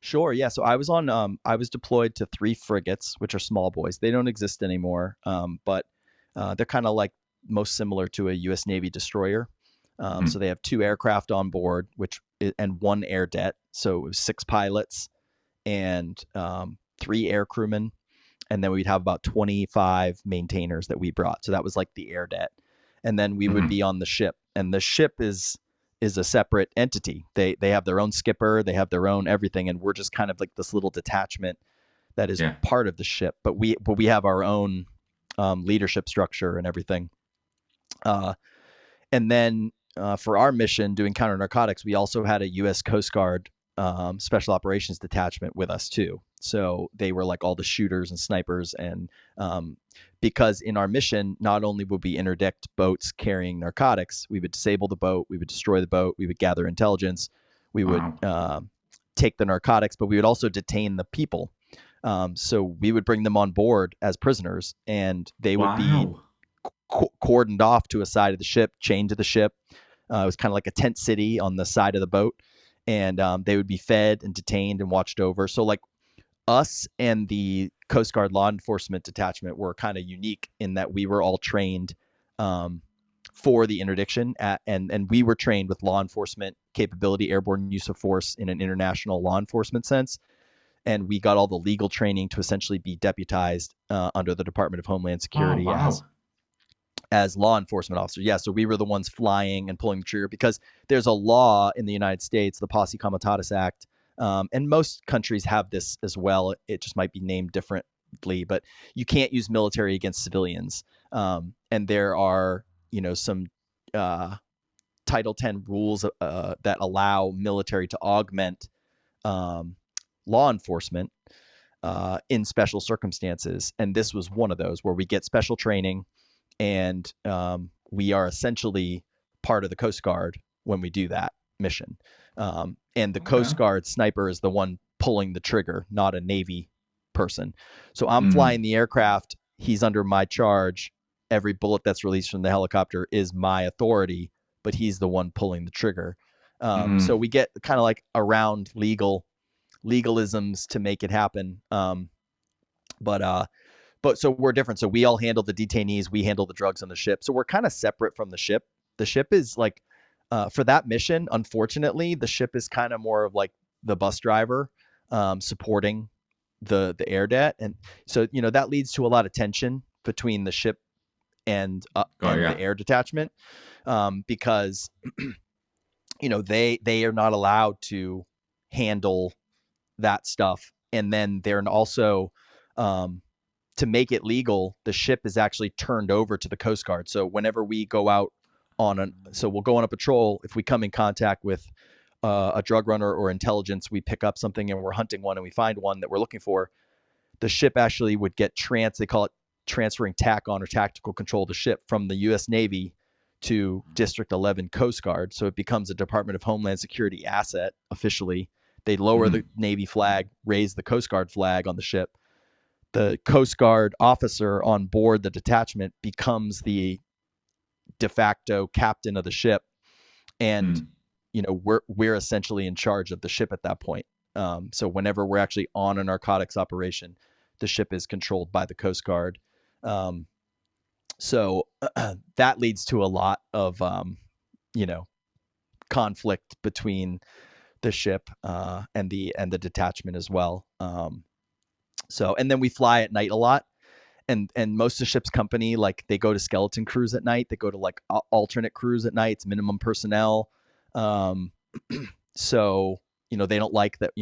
Sure. Yeah. So I was deployed to three frigates, which are small boys. They don't exist anymore. But they're kind of like most similar to a U.S. Navy destroyer. So Mhm. they have two aircraft on board, and one air det. So it was six pilots and three air crewmen, and then we'd have about 25 maintainers that we brought. So that was like the air det, and then we would Mhm. be on the ship, and the ship is a separate entity. They have their own skipper, they have their own everything, and we're just kind of like this little detachment that is Yeah. part of the ship. But we have our own leadership structure and everything. Uh, and then for our mission doing counter narcotics, we also had a U.S. Coast Guard special operations detachment with us too. So they were like all the shooters and snipers, and because in our mission, not only would we interdict boats carrying narcotics, we would disable the boat, we would destroy the boat, we would gather intelligence, we would Wow. take the narcotics, but we would also detain the people. So we would bring them on board as prisoners, and they would be Wow. cordoned off to a side of the ship, chained to the ship. It was kind of like a tent city on the side of the boat, and they would be fed and detained and watched over. So like us and the Coast Guard law enforcement detachment were kind of unique in that we were all trained um, for the interdiction, and we were trained with law enforcement capability, airborne use of force in an international law enforcement sense. And we got all the legal training to essentially be deputized under the Department of Homeland Oh, Security wow. as law enforcement officers. Yeah, so we were the ones flying and pulling the trigger because there's a law in the United States, the Posse Comitatus Act, and most countries have this as well. It just might be named differently, but you can't use military against civilians. And there are, some uh, Title 10 rules that allow military to augment um, law enforcement in special circumstances. And this was one of those where we get special training, and we are essentially part of the Coast Guard when we do that mission. And the Okay. Coast Guard sniper is the one pulling the trigger, not a Navy person. So I'm flying Mm. the aircraft. He's under my charge. Every bullet that's released from the helicopter is my authority, but he's the one pulling the trigger. So Mm. we get kind of like around legalisms to make it happen. But so we're different. So we all handle the detainees, we handle the drugs on the ship. So we're kind of separate from the ship. The ship is like for that mission, unfortunately, the ship is kind of more of like the bus driver supporting the air det, and so that leads to a lot of tension between the ship Oh, and yeah. the air detachment because they are not allowed to handle that stuff, and then they're also um, to make it legal, the ship is actually turned over to the Coast Guard. So whenever we go out so we'll go on a patrol. If we come in contact with a drug runner or intelligence, we pick up something and we're hunting one and we find one that we're looking for. The ship actually would get they call it transferring TAC on or tactical control of the ship from the U.S. Navy to District 11 Coast Guard. So it becomes a Department of Homeland Security asset officially. They lower the Mm. Navy flag, raise the Coast Guard flag on the ship. The Coast Guard officer on board the detachment becomes the de facto captain of the ship, and Mm. we're essentially in charge of the ship at that point. So whenever we're actually on a narcotics operation, the ship is controlled by the Coast Guard. Um, so that leads to a lot of you know conflict between the ship and the detachment as well. And then we fly at night a lot, and most of the ship's company, like, they go to skeleton crews at night. They go to like alternate crews at night. It's minimum personnel. Um, so they don't like that.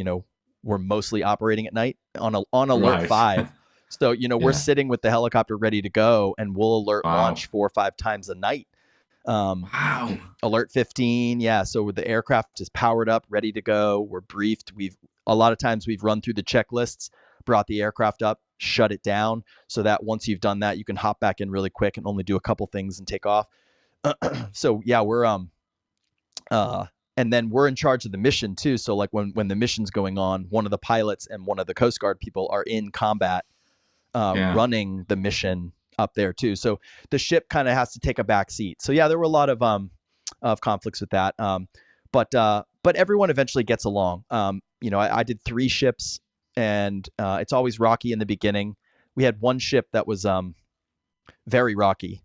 We're mostly operating at night on alert Right. 5. So we're Yeah. sitting with the helicopter ready to go, and we'll alert Wow. launch 4 or 5 times a night. Um, Wow. Alert 15, yeah. So the aircraft is powered up, ready to go. We're briefed. We've A lot of times we've run through the checklists, brought the aircraft up, shut it down, so that once you've done that, you can hop back in really quick and only do a couple things and take off. So yeah, we're uh and then we're in charge of the mission too. So like when the mission's going on, one of the pilots and one of the Coast Guard people are in combat Yeah. running the mission up there too. So the ship kind of has to take a back seat. So yeah, there were a lot of conflicts with that. but everyone eventually gets along. I did 3 ships, and it's always rocky in the beginning. We had one ship that was very rocky.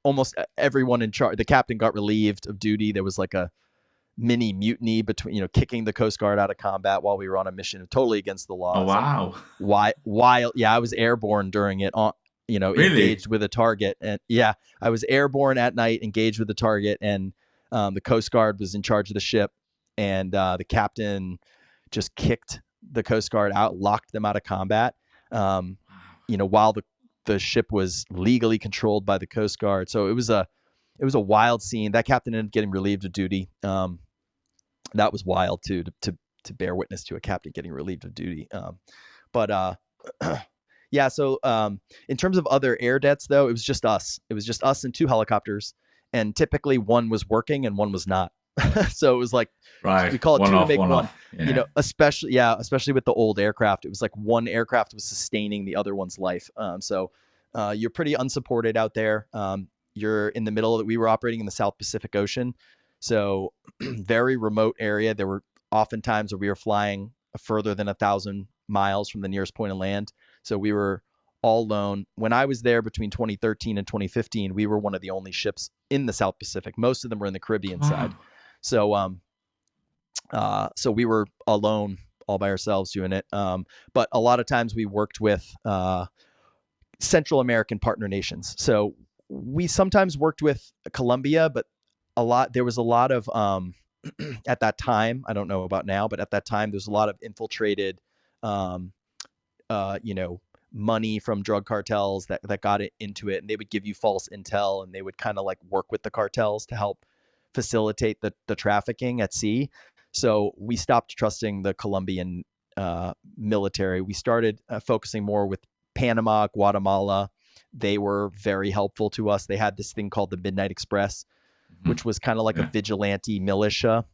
Almost everyone in charge, the captain got relieved of duty. There was like a mini mutiny between, kicking the Coast Guard out of combat while we were on a mission, totally against the Oh, laws. wow. While I was airborne during it, Really? engaged with a target, and I was airborne at night, engaged with the target, and the Coast Guard was in charge of the ship, and the captain just kicked the Coast Guard out, locked them out of combat. While the ship was legally controlled by the Coast Guard. So it was a wild scene. That captain ended up getting relieved of duty. That was wild too, to bear witness to a captain getting relieved of duty. But yeah. So in terms of other air debts, though, it was just us. It was just us and 2 helicopters, and typically one was working and one was not. So it was like, right, we call it one 2 to off, make one one. off. Yeah. Especially with the old aircraft, it was like one aircraft was sustaining the other one's life. So you're pretty unsupported out there. You're in the middle we were operating in the South Pacific Ocean, so very remote area. There were often times where we were flying further than 1,000 miles from the nearest point of land. So we were all alone. When I was there between 2013 and 2015, we were one of the only ships in the South Pacific. Most of them were in the Caribbean side. So so we were alone, all by ourselves doing it. But a lot of times we worked with Central American partner nations. So we sometimes worked with Colombia, but there was a lot of at that time, I don't know about now, but at that time there's a lot of infiltrated money from drug cartels that got it into it, and they would give you false intel, and they would kind of like work with the cartels to help facilitate the trafficking at sea. So we stopped trusting the Colombian military. We started focusing more with Panama, Guatemala. They were very helpful to us. They had this thing called the Midnight Express, which was kind of like a vigilante militia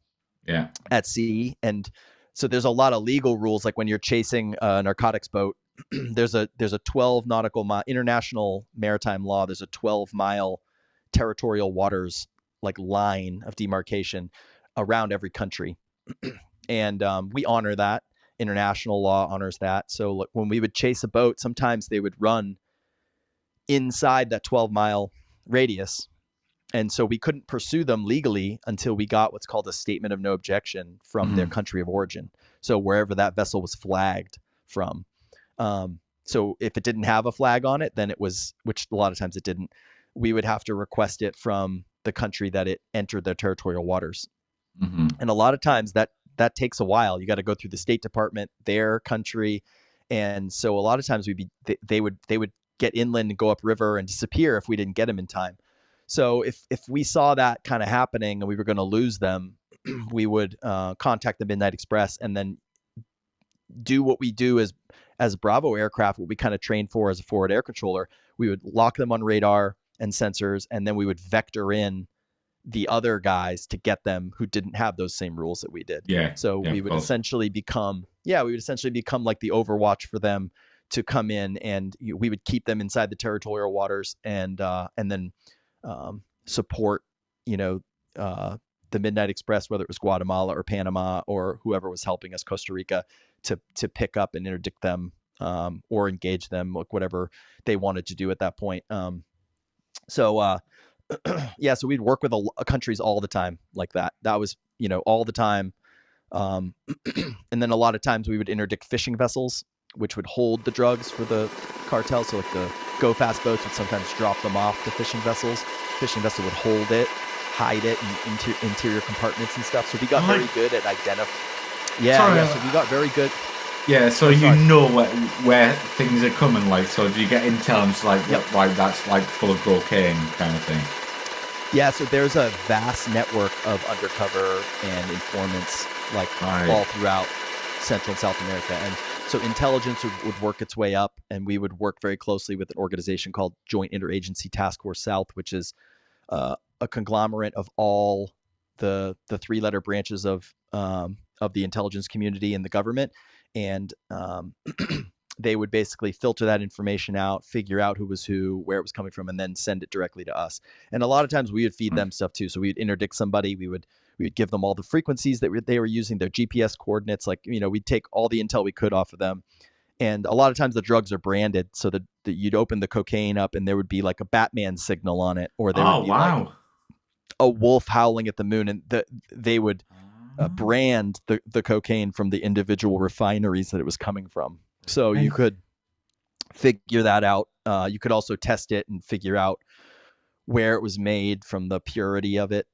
at sea. And so there's a lot of legal rules. Like when you're chasing a narcotics boat, there's a 12 nautical mile international maritime law. There's a 12-mile territorial waters like line of demarcation around every country. And we honor that. International law honors that. So look, when we would chase a boat, sometimes they would run inside that 12-mile radius. And so we couldn't pursue them legally until we got what's called a statement of no objection from their country of origin. So wherever that vessel was flagged from. So if it didn't have a flag on it, then it was, which a lot of times it didn't, we would have to request it from the country that it entered their territorial waters. And a lot of times that takes a while. You got to go through the State Department, their country. And so a lot of times they would get inland and go upriver and disappear if we didn't get them in time. So if we saw that kind of happening and we were going to lose them, we would contact the Midnight Express and then do what we do as Bravo aircraft, what we kind of trained for as a forward air controller. We would lock them on radar and sensors, and then we would vector in the other guys to get them who didn't have those same rules that we did. So we would essentially become like the Overwatch for them to come in, and we would keep them inside the territorial waters and then support, the Midnight Express, whether it was Guatemala or Panama or whoever was helping us, Costa Rica, to pick up and interdict them or engage them, like whatever they wanted to do at that point. So we'd work with countries all the time like that. That was, all the time. And then a lot of times we would interdict fishing vessels, which would hold the drugs for the cartel. So like the go fast boats would sometimes drop them off to fishing vessels. Fishing vessel would hold it, hide it in interior compartments and stuff. So we got very good at identifying. So we got very good. Yeah, so you know where things are coming, like, so do you get intel and it's like, right, that's like full of cocaine kind of thing? Yeah, so there's a vast network of undercover and informants, like, all throughout Central and South America. And so intelligence would work its way up, and we would work very closely with an organization called Joint Interagency Task Force South, which is a conglomerate of all the 3-letter branches of the intelligence community and the government. And they would basically filter that information out, figure out who was who, where it was coming from, and then send it directly to us. And a lot of times we would feed them stuff too. So we would interdict somebody. We would give them all the frequencies that they were using, their GPS coordinates. Like, we'd take all the intel we could off of them. And a lot of times the drugs are branded so that you'd open the cocaine up and there would be like a Batman signal on it, or there would Oh, be like wow. a wolf howling at the moon, and they would brand the cocaine from the individual refineries that it was coming from. So you could figure that out. You could also test it and figure out where it was made from the purity of it.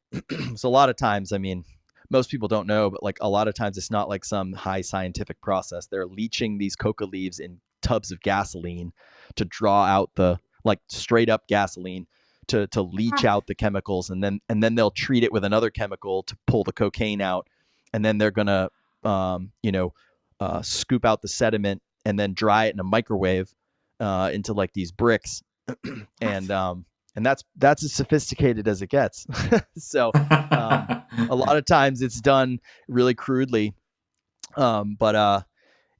So a lot of times, I mean, most people don't know, but like a lot of times it's not like some high scientific process. They're leaching these coca leaves in tubs of gasoline to draw out the like straight up gasoline to leach out the chemicals, and then they'll treat it with another chemical to pull the cocaine out, and then they're gonna scoop out the sediment and then dry it in a microwave into like these bricks, and that's as sophisticated as it gets. So a lot of times it's done really crudely, but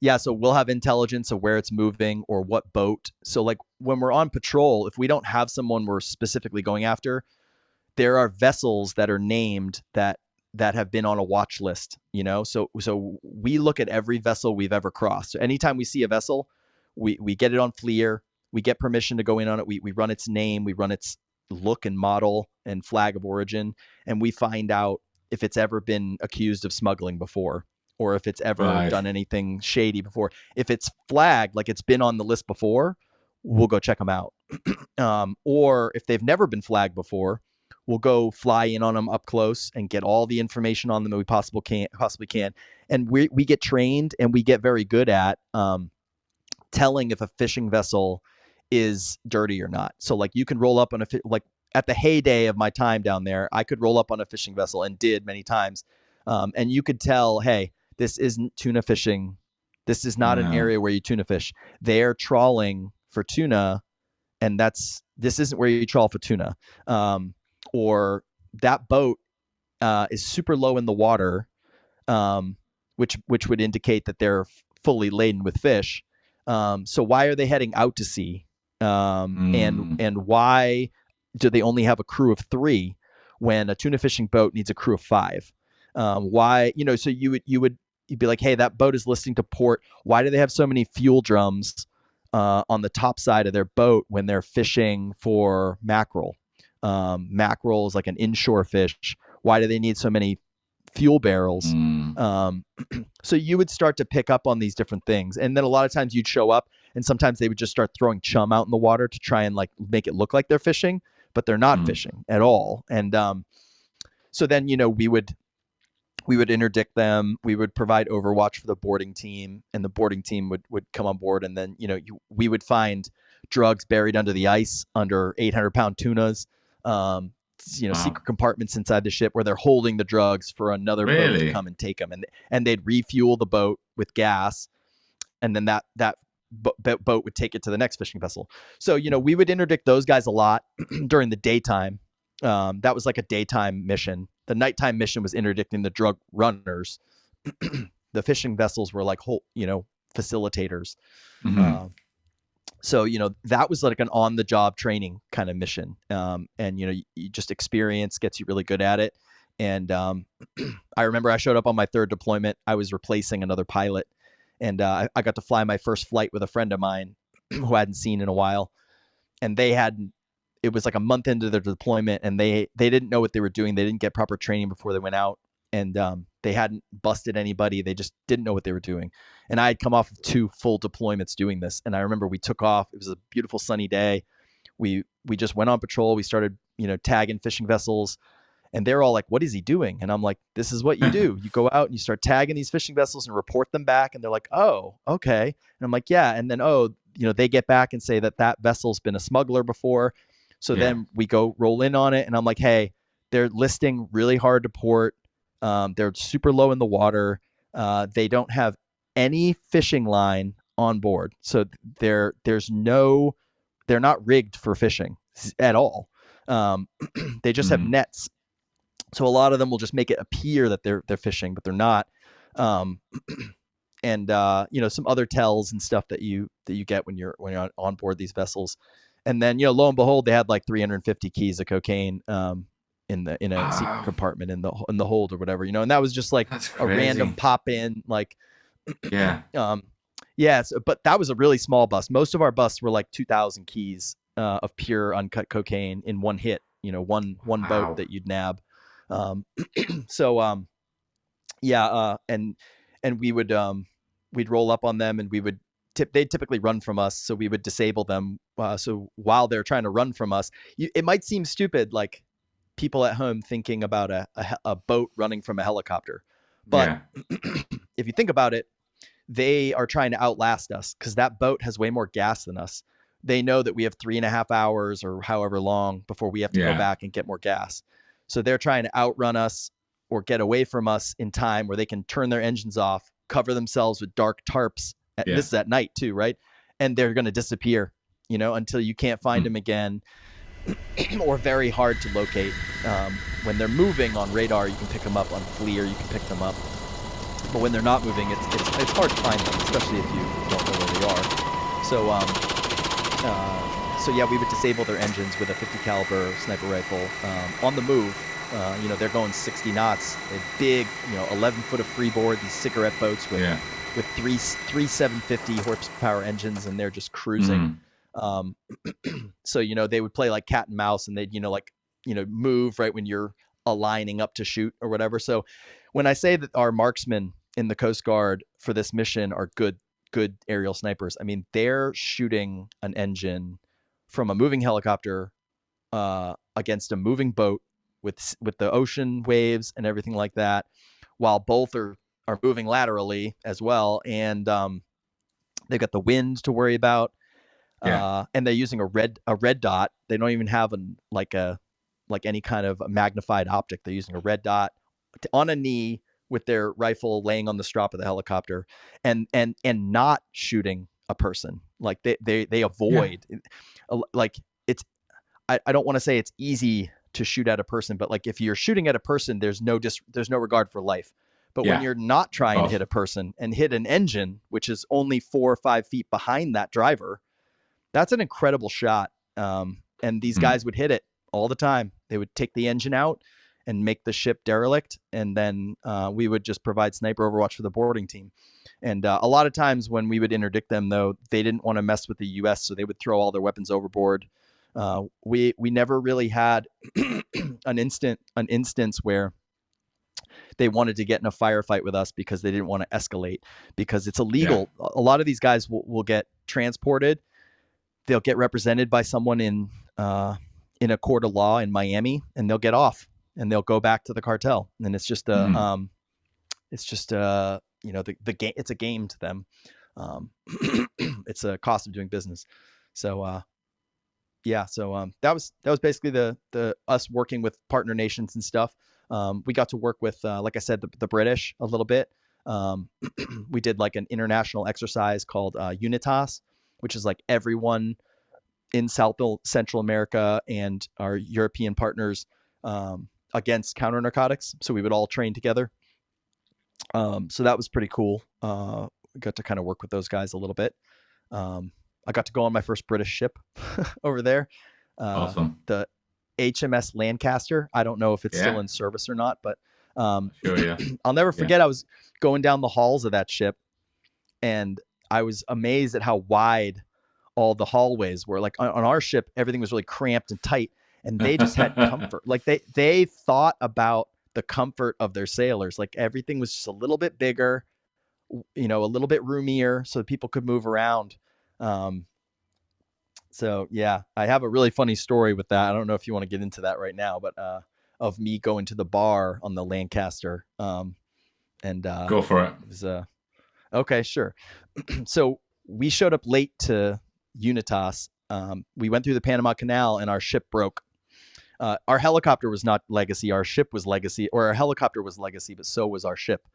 yeah, so we'll have intelligence of where it's moving or what boat. So like when we're on patrol, if we don't have someone we're specifically going after, there are vessels that are named that have been on a watch list, So we look at every vessel we've ever crossed. So anytime we see a vessel, we get it on FLIR, we get permission to go in on it, we run its name, we run its look and model and flag of origin, and we find out if it's ever been accused of smuggling before, or if it's ever done anything shady before. If it's flagged, like it's been on the list before, we'll go check them out. Or if they've never been flagged before, we'll go fly in on them up close and get all the information on them that we possibly can. And we get trained and we get very good at telling if a fishing vessel is dirty or not. So like you can roll up on like at the heyday of my time down there, I could roll up on a fishing vessel and did many times. And you could tell, hey, this isn't tuna fishing. This is not an area where you tuna fish. They're trawling for tuna, and this isn't where you trawl for tuna. Or that boat is super low in the water, which would indicate that they're fully laden with fish. So why are they heading out to sea? And why do they only have a crew of 3 when a tuna fishing boat needs a crew of 5? Why, so you'd be like, hey, that boat is listing to port. Why do they have so many fuel drums on the top side of their boat when they're fishing for mackerel? Mackerel is like an inshore fish. Why do they need so many fuel barrels? So you would start to pick up on these different things. And then a lot of times you'd show up and sometimes they would just start throwing chum out in the water to try and like make it look like they're fishing, but they're not fishing at all. And so then, we would interdict them. We would provide overwatch for the boarding team, and the boarding team would come on board. And then, we would find drugs buried under the ice, under 800-pound tunas, secret compartments inside the ship where they're holding the drugs for another boat to come and take them. And they'd refuel the boat with gas, and then that boat would take it to the next fishing vessel. So, we would interdict those guys a lot during the daytime. That was like a daytime mission. The nighttime mission was interdicting the drug runners. The fishing vessels were like whole, facilitators. So, that was like an on-the-job training kind of mission. And, you just experience gets you really good at it. And I remember I showed up on my 3rd deployment. I was replacing another pilot. And I got to fly my first flight with a friend of mine who I hadn't seen in a while. And it was like a month into their deployment, and they didn't know what they were doing. They didn't get proper training before they went out, and they hadn't busted anybody. They just didn't know what they were doing. And I had come off of 2 full deployments doing this. And I remember we took off. It was a beautiful sunny day. We just went on patrol. We started, tagging fishing vessels, and they're all like, what is he doing? And I'm like, this is what you do. You go out and you start tagging these fishing vessels and report them back. And they're like, oh, okay. And I'm like, yeah. And then, they get back and say that vessel's been a smuggler before. So then we go roll in on it, and I'm like, hey, they're listing really hard to port. They're super low in the water. They don't have any fishing line on board. So they're not rigged for fishing at all. They just have nets. So a lot of them will just make it appear that they're fishing, but they're not. and some other tells and stuff that you get when you're on board these vessels. And then lo and behold, they had like 350 keys of cocaine in a secret Wow, compartment in the hold or whatever, and that was just like that's a random crazy. pop in, like Yeah, um yeah. But that was a really small bust. Most of our busts were like 2,000 keys of pure uncut cocaine in one hit, one boat wow. that you'd nab. So yeah, and we'd roll up on them, and they'd typically run from us, so we would disable them. So while they're trying to run from us, it might seem stupid, like people at home thinking about a boat running from a helicopter, but Yeah, if you think about it, they are trying to outlast us because that boat has way more gas than us. They know that we have 3.5 hours or however long before we have to go yeah, back and get more gas. So they're trying to outrun us or get away from us in time where they can turn their engines off, cover themselves with dark tarps. yeah. This is at night too, right? And they're going to disappear, until you can't find Hmm. them again or very hard to locate. When they're moving on radar, you can pick them up. On FLIR, you can pick them up. But when they're not moving, it's hard to find them, especially if you don't know where they are. So yeah, we would disable their engines with a 50 caliber sniper rifle on the move. They're going 60 knots. A big, 11 foot of freeboard. These cigarette boats with Yeah. three 750 horsepower engines, and they're just cruising. Mm. Um, so they would play like cat and mouse, and they'd move right when you're aligning up to shoot or whatever. So when I say that our marksmen in the Coast Guard for this mission are good aerial snipers, I mean they're shooting an engine from a moving helicopter against a moving boat with the ocean waves and everything like that, while both are moving laterally as well, and they've got the wind to worry about, Yeah. and they're using a red dot. They don't even have like any kind of magnified optic. They're using a red dot on a knee with their rifle laying on the strop of the helicopter, and not shooting a person. Like they Yeah. avoid, like it's I don't want to say it's easy to shoot at a person, but like if you're shooting at a person, there's no regard for life. But when Yeah. you're not Of trying to course. hit a person and hit an engine, which is only 4 or 5 feet behind that driver, that's an incredible shot. And these Mm. guys would hit it all the time. They would take the engine out and make the ship derelict, and then we would just provide sniper overwatch for the boarding team. And a lot of times when we would interdict them, though, they didn't want to mess with the U.S., so they would throw all their weapons overboard. We never really had an instance where they wanted to get in a firefight with us because they didn't want to escalate, because it's Yeah. illegal. A lot of these guys will get transported. They'll get represented by someone in a court of law in Miami, and they'll get off and they'll go back to the cartel. And Mm. it's just the game. It's a game to them. Um, it's a cost of doing business. So yeah, so that was basically the us working with partner nations and stuff. We got to work with, like I said, the British a little bit. Um, we did like an international exercise called Unitas, which is like everyone in Central America and our European partners against counter narcotics. So we would all train together. So that was pretty cool. We got to kind of work with those guys a little bit. I got to go on my first British ship over there, Awesome. the HMS Lancaster. I don't know if it's still Yeah. in service or not, but um, Sure. Yeah. I'll never Yeah. forget. I was going down the halls of that ship, and I was amazed at how wide all the hallways were. Like on our ship, everything was really cramped and tight, and they just had comfort. Like they thought about the comfort of their sailors. Like everything was just a little bit bigger, a little bit roomier, so people could move around. Um, so yeah, I have a really funny story with that. I don't know if you want to get into that right now, but of me going to the bar on the Lancaster, and Go for it. it was okay, sure. So we showed up late to Unitas. We went through the Panama Canal, and our ship broke. Our helicopter was not legacy. Our ship was legacy, or our helicopter was legacy, but so was our ship.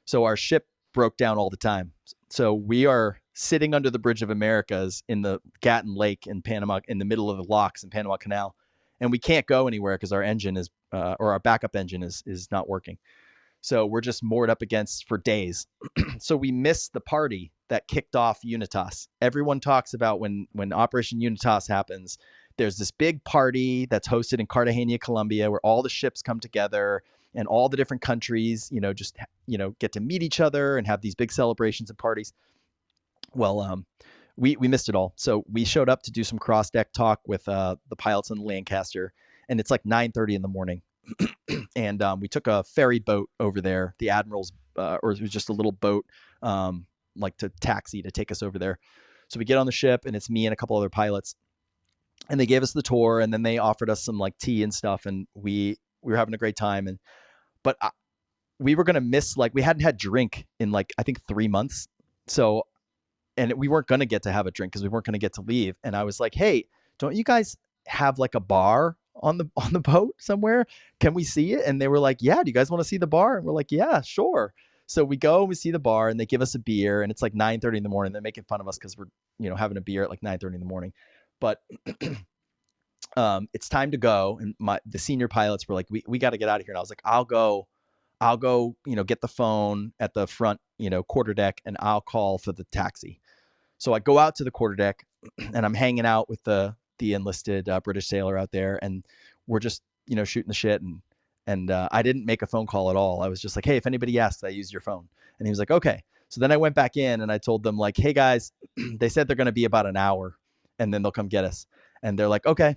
So our ship broke down all the time. So we are sitting under the Bridge of Americas in the Gatun Lake in Panama, in the middle of the locks in Panama Canal, and we can't go anywhere because our engine is, or our backup engine is not working. So we're just moored up against for days. So we missed the party that kicked off Unitas. Everyone talks about when Operation Unitas happens. There's this big party that's hosted in Cartagena, Colombia, where all the ships come together and all the different countries, just get to meet each other and have these big celebrations and parties. Well, we missed it all. So we showed up to do some cross deck talk with the pilots on the Lancaster, and it's like 9:30 in the morning, and we took a ferry boat over there, the Admiral's, or it was just a little boat, like to taxi to take us over there. So we get on the ship, and it's me and a couple other pilots, and they gave us the tour, and then they offered us some like tea and stuff, and we were having a great time. And but we were gonna miss, like, we hadn't had drink in like I think 3 months, so and we weren't gonna get to have a drink because we weren't gonna get to leave. And I was like, hey, don't you guys have like a bar on the boat somewhere? Can we see it? And they were like, yeah, do you guys want to see the bar? And we're like, yeah, sure. So we go and we see the bar, and they give us a beer, and it's like 9:30 in the morning. They're making fun of us because we're having a beer at like 9:30 in the morning. But it's time to go, and the senior pilots were like, we got to get out of here. And I was like, I'll go, get the phone at the front, quarter deck, and I'll call for the taxi. So I go out to the quarter deck, and I'm hanging out with the enlisted British sailor out there, and we're just shooting the shit, and I didn't make a phone call at all. I was just like, hey, if anybody asks, I use your phone. And he was like, okay. So then I went back in and I told them like, hey guys, they said they're going to be about an hour, and then they'll come get us. And they're like, okay.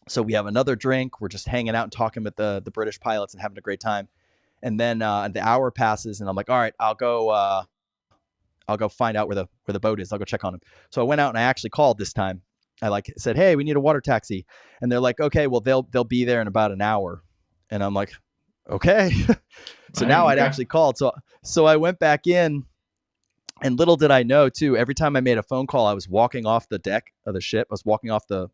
So we have another drink. We're just hanging out and talking with the British pilots and having a great time. And then the hour passes, and I'm like, all right, I'll go find out where the boat is. I'll go check on him. So I went out and I actually called this time. I like said, hey, we need a water taxi. And they're like, okay, well, they'll be there in about an hour. And I'm like, okay. So now I'd actually called. So I went back in, and little did I know too, every time I made a phone call, I was walking off the deck of the ship. I was walking off the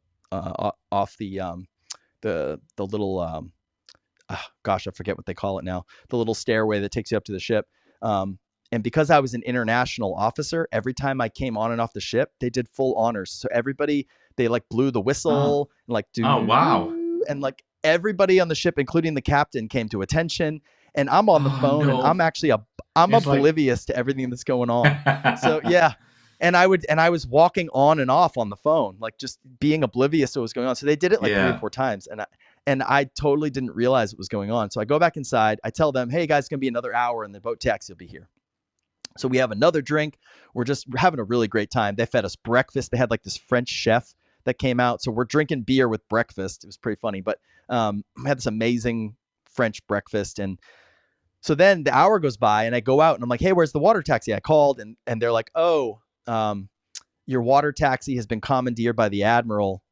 little gosh, I forget what they call it now, the little stairway that takes you up to the ship. And because I was an international officer, every time I came on and off the ship, they did full honors. So everybody, they like blew the whistle, and like, oh wow, and like everybody on the ship, including the captain, came to attention. And I'm on the phone, and I'm actually I'm oblivious to everything that's going on. So yeah. And I was walking on and off on the phone, like just being oblivious to what was going on. So they did it like 3 or 4 times, and I totally didn't realize what was going on. So I go back inside, I tell them, hey guys, it's gonna be another hour, and the boat taxi will be here. So we have another drink. We're having a really great time. They fed us breakfast. They had like this French chef that came out. So we're drinking beer with breakfast. It was pretty funny, but I had this amazing French breakfast. And so then the hour goes by, and I go out and I'm like, hey, where's the water taxi? I called, and they're like, oh, your water taxi has been commandeered by the Admiral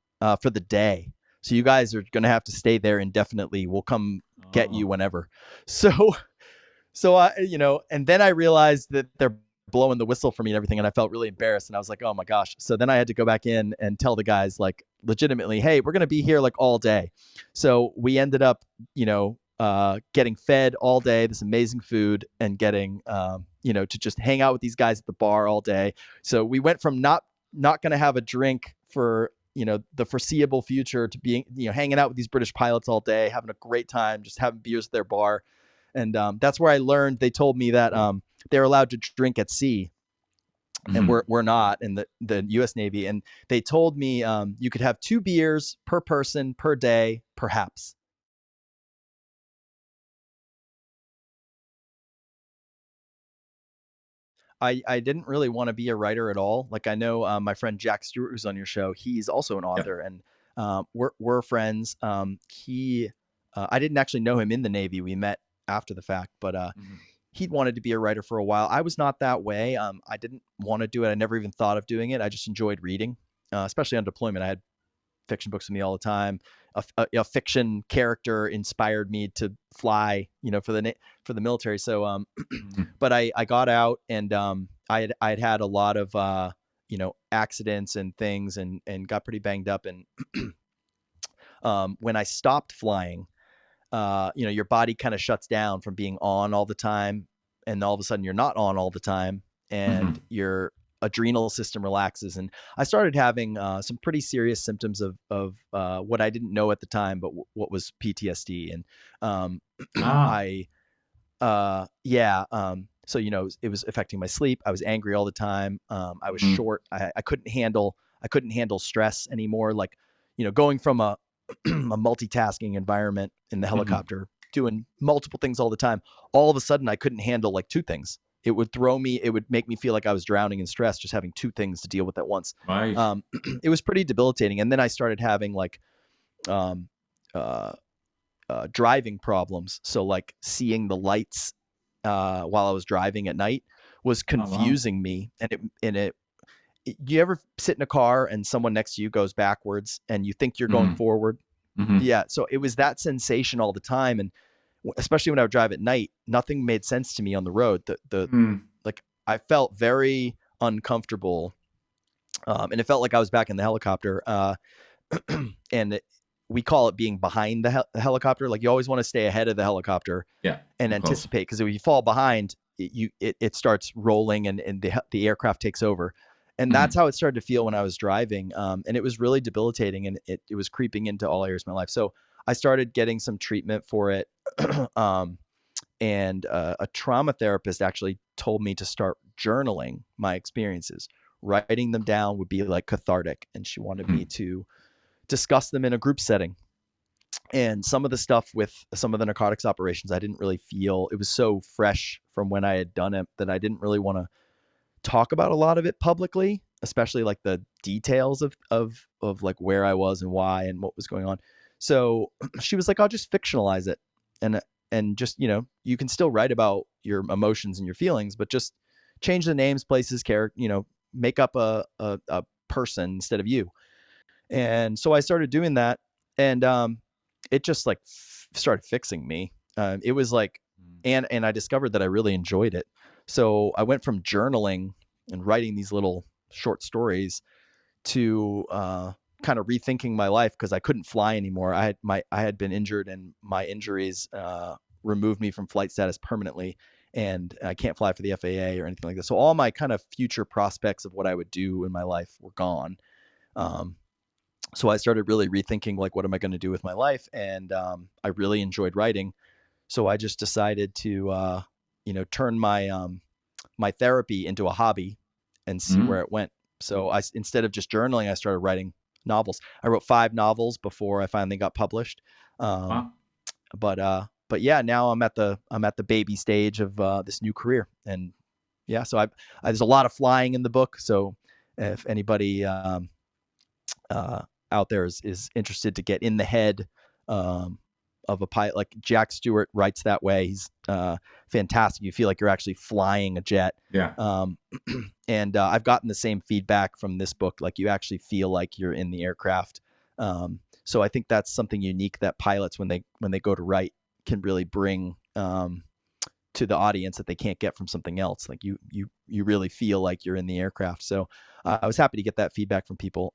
for the day. So you guys are going to have to stay there indefinitely. We'll come get you whenever. So I, and then I realized that they're blowing the whistle for me and everything, and I felt really embarrassed, and I was like, oh my gosh. So then I had to go back in and tell the guys, like, legitimately, hey, we're going to be here like all day. So we ended up, getting fed all day, this amazing food, and getting, to just hang out with these guys at the bar all day. So we went from not going to have a drink for, the foreseeable future to being, hanging out with these British pilots all day, having a great time, just having beers at their bar. And that's where I learned. They told me that they're allowed to drink at sea, and we're not in the U.S. Navy. And they told me you could have 2 beers per person per day, perhaps. I didn't really want to be a writer at all. Like I know my friend Jack Stewart, who's on your show, he's also an author, and we're friends. I didn't actually know him in the Navy. We met after the fact, but he'd wanted to be a writer for a while. I was not that way. I didn't want to do it. I never even thought of doing it. I just enjoyed reading, especially on deployment. I had fiction books with me all the time. A fiction character inspired me to fly, for the military. So, but I got out, and I'd had a lot of accidents and things, and got pretty banged up. And when I stopped flying, your body kind of shuts down from being on all the time, and all of a sudden you're not on all the time, and your adrenal system relaxes. And I started having some pretty serious symptoms of what I didn't know at the time, but what was PTSD. And Yeah. So it was affecting my sleep. I was angry all the time. I was Mm-hmm. short. I couldn't handle stress anymore. Like, going from a a multitasking environment in the Mm-hmm. helicopter, doing multiple things all the time. All of a sudden, I couldn't handle like two things. It would throw me. It would make me feel like I was drowning in stress, just having two things to deal with at once. Right. It was pretty debilitating. And then I started having like um, uh, driving problems. So like seeing the lights while I was driving at night was Oh wow. confusing me, you ever sit in a car and someone next to you goes backwards and you think you're going Mm-hmm. forward? Mm-hmm. Yeah, so it was that sensation all the time, and especially when I would drive at night, nothing made sense to me on the road. The Mm. like I felt very uncomfortable, and it felt like I was back in the helicopter. And we call it being behind the helicopter. Like you always want to stay ahead of the helicopter Yeah, and of course. anticipate, because if you fall behind, it starts rolling, and the aircraft takes over. And that's Mm. how it started to feel when I was driving, and it was really debilitating, and it was creeping into all areas of my life. So I started getting some treatment for it, um, and a trauma therapist actually told me to start journaling my experiences. Writing them down would be like cathartic, and she wanted me Mm. to discuss them in a group setting. And some of the stuff with some of the narcotics operations, I didn't really feel, it was so fresh from when I had done it that I didn't really want to talk about a lot of it publicly, especially like the details of like where I was and why and what was going on. So she was like, I'll just fictionalize it, and just, you can still write about your emotions and your feelings, but just change the names, places, character, make up a person instead of you. And so I started doing that, and it just like started fixing me. It was like, Mm. and I discovered that I really enjoyed it. So I went from journaling and writing these little short stories to kind of rethinking my life, because I couldn't fly anymore. I had been injured, and my injuries removed me from flight status permanently, and I can't fly for the FAA or anything like that. So all my kind of future prospects of what I would do in my life were gone. Um, so I started really rethinking, like, what am I going to do with my life? And I really enjoyed writing. So I just decided to, turn my therapy into a hobby and see where Mm. it went. So instead of just journaling, I started writing novels. I wrote 5 novels before I finally got published. Um, Wow. but yeah, now I'm at the baby stage of this new career. And yeah, so there's a lot of flying in the book. So if anybody uh, out there is interested to get in the head um, of a pilot, like Jack Stewart writes that way. He's fantastic. You feel like you're actually flying a jet. Yeah. Um, and I've gotten the same feedback from this book. Like you actually feel like you're in the aircraft. So I think that's something unique that pilots, when they go to write, can really bring to the audience that they can't get from something else. Like you really feel like you're in the aircraft. So I was happy to get that feedback from people.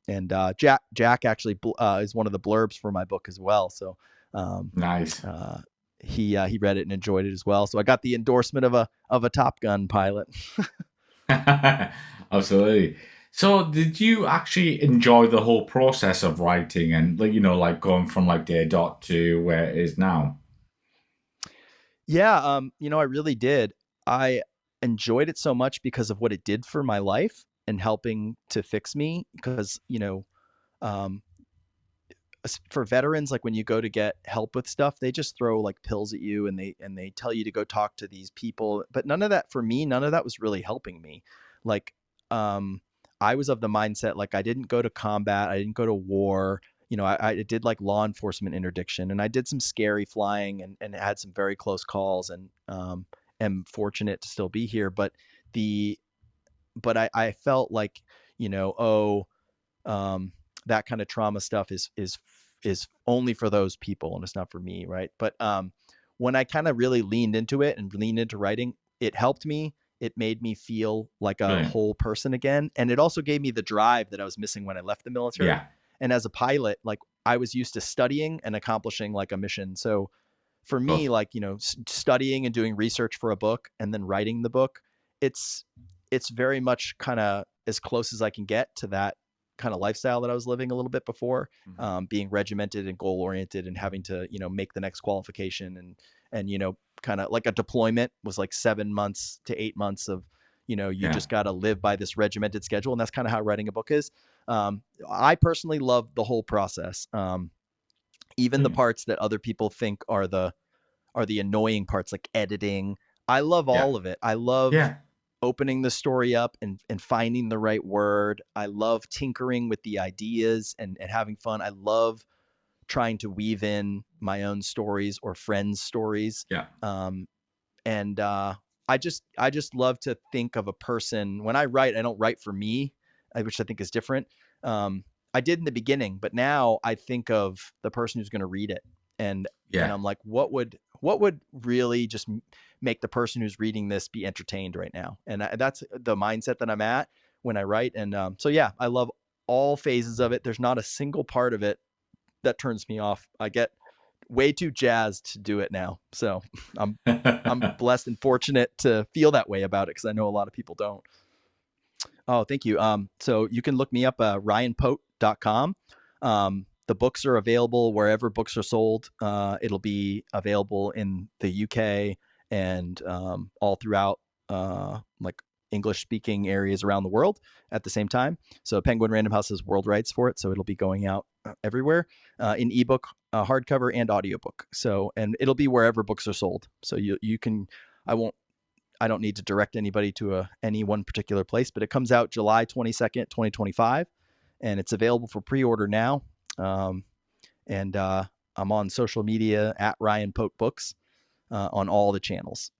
And Jack actually is one of the blurbs for my book as well. So um, Nice. uh, he read it and enjoyed it as well. So I got the endorsement of a Top Gun pilot. Absolutely. So, did you actually enjoy the whole process of writing and, like, like going from like day dot to where it is now? Yeah, I really did. I enjoyed it so much because of what it did for my life and helping to fix me. Because um, for veterans, like when you go to get help with stuff, they just throw like pills at you, and they tell you to go talk to these people. But none of that, for me, none of that was really helping me. Like, um, I was of the mindset, like, I didn't go to combat, I didn't go to war. I did like law enforcement interdiction, and I did some scary flying, and had some very close calls, and am fortunate to still be here. The but I felt like, oh, um, that kind of trauma stuff is only for those people, and it's not for me, right? But when I kind of really leaned into it and leaned into writing, it helped me. It made me feel like a Brilliant. whole person again, and it also gave me the drive that I was missing when I left the military. Yeah, And as a pilot, like, I was used to studying and accomplishing like a mission. So for of me, course. like, studying and doing research for a book and then writing the book, it's very much kind of as close as I can get to that kind of lifestyle that I was living a little bit before, Mhm. being regimented and goal oriented, and having to, make the next qualification, and kind of like a deployment was like 7 months to 8 months of you Yeah. just got to live by this regimented schedule, and that's kind of how writing a book is. I personally love the whole process, even the Brilliant. parts that other people think are the annoying parts, like editing. I love Yeah. all of it. I love Yeah. opening the story up and finding the right word. I love tinkering with the ideas and having fun. I love trying to weave in my own stories or friends' stories. Yeah. Um, and I just love to think of a person when I write. I don't write for me, which I think is different. Um, I did in the beginning, but now I think of the person who's going to read it, and Yeah. I'm like, what would really just make the person who's reading this be entertained right now? And that's the mindset that I'm at when I write. And so yeah, I love all phases of it. There's not a single part of it that turns me off. I get way too jazzed to do it now. So I'm I'm blessed and fortunate to feel that way about it because I know a lot of people don't. Oh, thank you. So you can look me up ryanpote.com. The books are available wherever books are sold. It'll be available in the UK and all throughout like English speaking areas around the world at the same time. So Penguin Random House has world rights for it, so it'll be going out everywhere in ebook, hardcover, and audiobook. So, and it'll be wherever books are sold. So you can. I won't I don't need to direct anybody to any one particular place, but it comes out July 22nd, 2025, and it's available for pre-order now. Um, and I'm on social media at Ryan Pote Books on all the channels.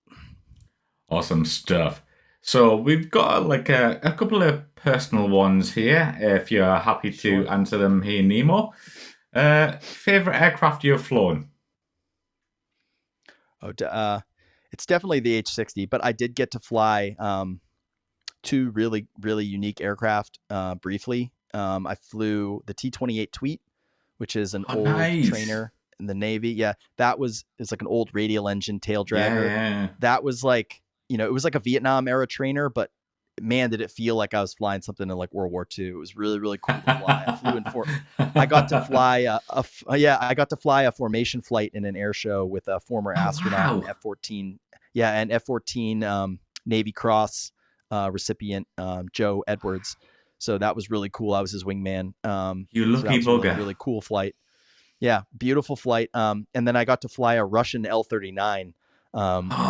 Awesome stuff. So we've got like a couple of personal ones here, if you're happy to Sure. answer them here, Nemo. Favorite aircraft you've flown? Oh, it's definitely the H-60, but I did get to fly two really, really unique aircraft briefly. I flew the T-28 Tweet, which is an Oh, old nice. trainer in the Navy. Yeah, that was it's like an old radial engine tail Yeah, dragger. yeah. That was like, it was like a Vietnam era trainer, but man, did it feel like I was flying something in like World War II. It was really, really cool to fly. I got to fly yeah, I got to fly a formation flight in an air show with a former Oh, astronaut and wow. F-14, yeah, and F-14 Navy Cross recipient Joe Edwards. So that was really cool. I was his wingman. You So that lucky was a really, bugger. really cool flight. Yeah, beautiful flight. And then I got to fly a Russian L-39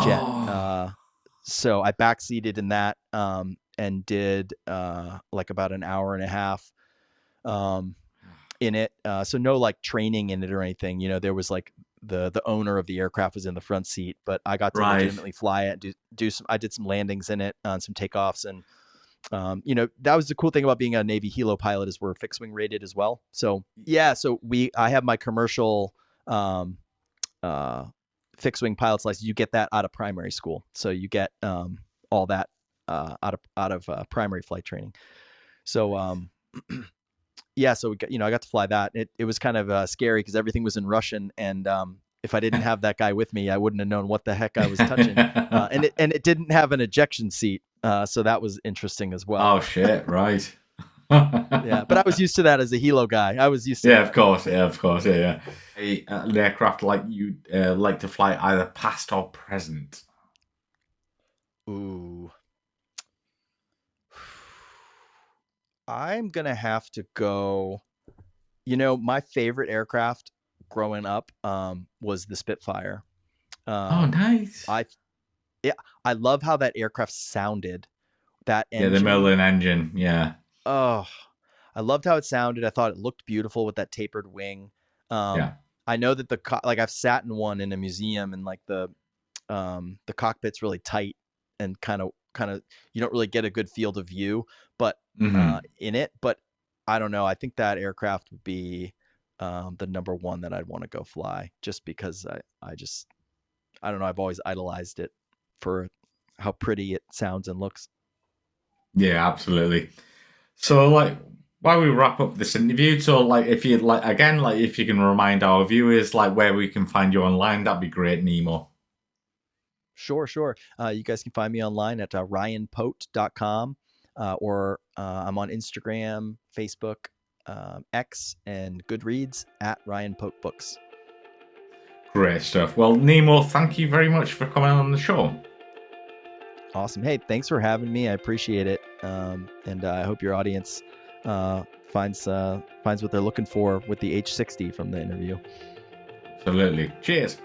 jet. Oh, So I backseated in that and did like about an hour and a half um, in it. So no like training in it or anything. There was like the owner of the aircraft was in the front seat, but I got to right. legitimately fly it, do some. I did some landings in it, some takeoffs, and that was the cool thing about being a Navy helo pilot is we're fixed wing rated as well. So yeah, so I have my commercial um, uh, fixed wing pilot's license. You get that out of primary school, so you get all that out of primary flight training. So Nice. yeah, so I got to fly that. It was kind of scary because everything was in Russian, and if I didn't have that guy with me, I wouldn't have known what the heck I was touching. And it didn't have an ejection seat, so that was interesting as well. Oh, shit, right. Yeah, but I was used to that as a helo guy. I was used to Yeah, of that. course. Yeah, of course. Yeah, yeah. An aircraft like you like to fly either past or present. Ooh, I'm gonna have to go. My favorite aircraft growing up was the Spitfire. Oh, Um, nice. I Yeah, I love how that aircraft sounded. That Yeah, the engine. Merlin engine. Yeah, Oh, I loved how it sounded. I thought it looked beautiful with that tapered wing. yeah. I know that like I've sat in one in a museum and like the cockpit's really tight and kind of you don't really get a good field of view, but Hmm. in it. But I don't know. I think that aircraft would be the number one that I'd want to go fly just because I don't know. I've always idolized it for how pretty it sounds and looks. Yeah, absolutely. So, like, while we wrap up this interview, so like, if you like, again, like, if you can remind our viewers, like, where we can find you online, that'd be great, Nemo. Sure, sure. You guys can find me online at ryanpote.com or I'm on Instagram, Facebook, X, and Goodreads at Ryan Pote Books. Great stuff. Well, Nemo, thank you very much for coming on the show. Awesome. Hey, thanks for having me. I appreciate it. And I hope your audience finds what they're looking for with the H60 from the interview. Absolutely. Cheers.